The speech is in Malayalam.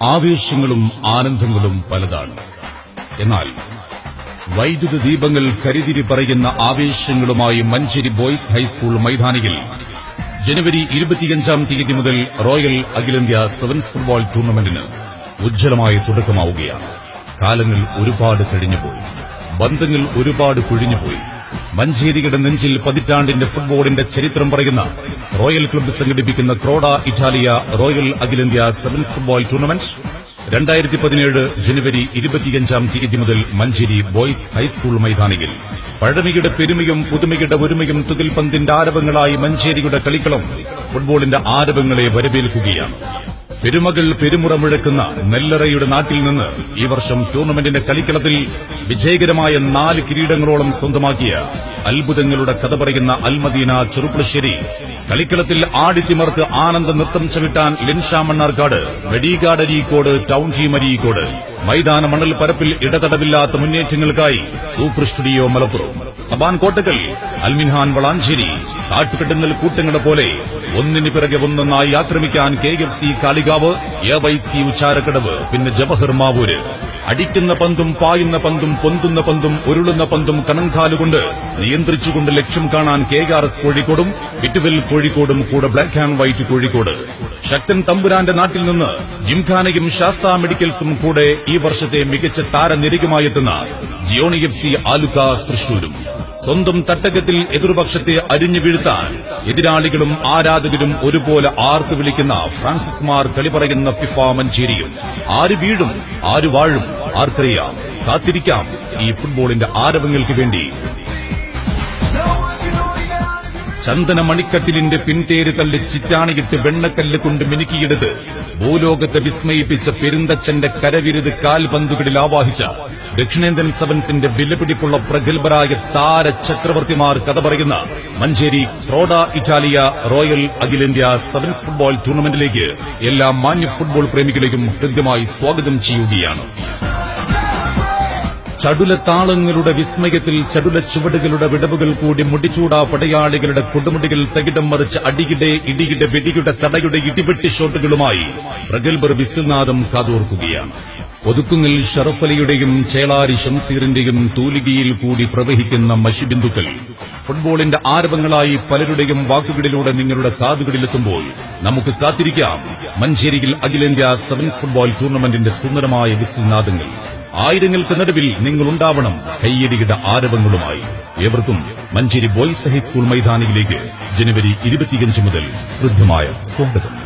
ആവേശങ്ങളും ആനന്ദങ്ങളും പലതാണ്. എന്നാൽ വൈദ്യുത ദീപങ്ങൾ കരിതിരി പറയുന്ന ആവേശങ്ങളുമായി മഞ്ചേരി ബോയ്സ് ഹൈസ്കൂൾ മൈതാനിയിൽ ജനുവരി 25-ാം തീയതി മുതൽ റോയൽ അഖിലേന്ത്യാ സെവൻസ് ഫുട്ബോൾ ടൂർണമെന്റിന് ഉജ്ജ്വലമായ തുടക്കമാവുകയാണ്. കാലങ്ങൾ ഒരുപാട് കഴിഞ്ഞുപോയി, ബന്ധങ്ങൾ ഒരുപാട് കുഴിഞ്ഞുപോയി. മഞ്ചേരിയുടെ നെഞ്ചിൽ പതിറ്റാണ്ടിന്റെ ഫുട്ബോളിന്റെ ചരിത്രം പറയുന്ന റോയൽ ക്ലബ്ബ് സംഘടിപ്പിക്കുന്ന ക്രോഡ ഇറ്റാലിയ റോയൽ അഖിലേന്ത്യാ സെവൻസ് ഫുട്ബോൾ ടൂർണമെന്റ് 2017 ജനുവരി 25-ാം തീയതി മുതൽ മഞ്ചേരി ബോയ്സ് ഹൈസ്കൂൾ മൈതാനിയിൽ പഴമയുടെ പെരുമയും പുതുമയുടെ ഒരുമയും തുകിൽപന്തിന്റെ ആരവങ്ങളായി മഞ്ചേരിയുടെ കളിക്കളം ഫുട്ബോളിന്റെ ആരവങ്ങളെ വരവേൽക്കുകയാണ്. പെരുമകൾ പെരുമുറ മുഴക്കുന്ന നെല്ലറയുടെ നാട്ടിൽ നിന്ന് ഈ വർഷം ടൂർണമെന്റിന്റെ കളിക്കളത്തിൽ വിജയകരമായ 4 കിരീടങ്ങളോളം സ്വന്തമാക്കിയ അത്ഭുതങ്ങളുടെ കഥ പറയുന്ന അൽമദീന ചെറുപ്പുളശ്ശേരി കളിക്കളത്തിൽ ആടിത്തിമർത്ത് ആനന്ദ നൃത്തം ചവിട്ടാൻ ലിൻഷാ മണ്ണാർക്കാട്, വെടികാട് അരീക്കോട്, ടൌൺ ടീം അരീക്കോട്, മൈതാന മണൽ പരപ്പിൽ ഇടതടവില്ലാത്ത മുന്നേറ്റങ്ങൾക്കായി സൂപ്പർ സ്റ്റുഡിയോ മലപ്പുറം, സബാൻ കോട്ടക്കൽ, അൽമിൻഹാൻ വളാഞ്ചേരി, കാട്ടുകെട്ടുന്നൽ കൂട്ടങ്ങളെ പോലെ ഒന്നിനു പിറകെ ഒന്നൊന്നായി ആക്രമിക്കാൻ KFC കാളികാവ്, AYC ഉച്ചാരക്കടവ്, പിന്നെ ജവഹർ മാവൂര്. അടിക്കുന്ന പന്തും പായുന്ന പന്തും പൊന്തുന്ന പന്തും ഉരുളുന്ന പന്തും കണങ്കാലുകൊണ്ട് നിയന്ത്രിച്ചുകൊണ്ട് ലക്ഷ്യം കാണാൻ KRS കോഴിക്കോടും ഫിറ്റ്വെൽ കോഴിക്കോടും കൂടെ ബ്ലാക്ക് ആൻഡ് വൈറ്റ് കോഴിക്കോട്. ശക്തൻ തമ്പുരാന്റെ നാട്ടിൽ നിന്ന് ജിംഖാനയും ശാസ്ത മെഡിക്കൽസും കൂടെ ഈ വർഷത്തെ മികച്ച താരനിരയുമായെത്തുന്ന ജിയോണി FC ആലുക്കാസ് തൃശൂരും. സ്വന്തം തട്ടകത്തിൽ എതിർപക്ഷത്തെ അരിഞ്ഞു വീഴ്ത്താൻ എതിരാളികളും ആരാധകരും ഒരുപോലെ ആർത്തു വിളിക്കുന്ന ഫ്രാൻസിസ് മാർ കളി പറയുന്ന ഫിഫ മഞ്ചേരിയും. ആര് വീഴും ആര് വാഴും ആർക്കറിയാം. കാത്തിരിക്കാം ഈ ഫുട്ബോളിന്റെ ആരവങ്ങൾക്ക് വേണ്ടി. ചന്ദന മണിക്കട്ടിലിന്റെ പിൻതേര് തള്ളി ചിറ്റാണിയിട്ട് വെണ്ണക്കല്ല് കൊണ്ട് മിനുക്കിയെടുത്ത് ഭൂലോകത്തെ വിസ്മയിപ്പിച്ച പെരുന്തച്ചന്റെ കരവിരുത് കാൽപന്തുകളിൽ ആവാഹിച്ച ദക്ഷിണേന്ത്യൻ സെവൻസിന്റെ വിലപിടിപ്പുള്ള പ്രഗത്ഭരായ താര ചക്രവർത്തിമാർ കഥ പറയുന്ന മഞ്ചേരി ക്രോഡ ഇറ്റാലിയ റോയൽ അഖിലേന്ത്യാ സെവൻസ് ഫുട്ബോൾ ടൂർണമെന്റിലേക്ക് എല്ലാ മാന്യ ഫുട്ബോൾ പ്രേമികളെയും ഹൃദ്യമായി സ്വാഗതം ചെയ്യുകയാണ്. ചടുല താളങ്ങളുടെ വിസ്മയത്തിൽ ചടുല ചുവടുകളുടെ വിടവുകൾ കൂടി മുടിച്ചൂടാ പടയാളികളുടെ കൊടുമുടികൾ തകിടം മറിച്ച് അടിയുടെ ഇടിയുടെ വെടിയുടെ തടയുടെ ഇടിവെട്ടി ഷോട്ടുകളുമായി പ്രഗത്ഭർ വിസിൽനാദം കാതോർക്കുകയാണ്. ഒതുക്കുങ്ങിൽ ഷറഫലിയുടെയും ചേളാരി ഷംസീറിന്റെയും തൂലികയിൽ കൂടി പ്രവഹിക്കുന്ന മഷിബിന്ദുക്കൾ ഫുട്ബോളിന്റെ ആരവങ്ങളായി പലരുടെയും വാക്കുകളിലൂടെ നിങ്ങളുടെ കാതുകളിലെത്തുമ്പോൾ നമുക്ക് കാത്തിരിക്കാം മഞ്ചേരിയിൽ അഖിലേന്ത്യാ സെവൻസ് ഫുട്ബോൾ ടൂർണമെന്റിന്റെ സുന്ദരമായ വിസിൽനാദങ്ങൾ. ആയിരങ്ങൾക്ക് നടുവിൽ നിങ്ങളുണ്ടാവണം കയ്യടിയുടെ ആരവങ്ങളുമായി. ഏവർക്കും മഞ്ചേരി ബോയ്സ് ഹൈസ്കൂൾ മൈതാനിയിലേക്ക് ജനുവരി 25 മുതൽ ഹൃദ്യമായ സ്വാഗതം.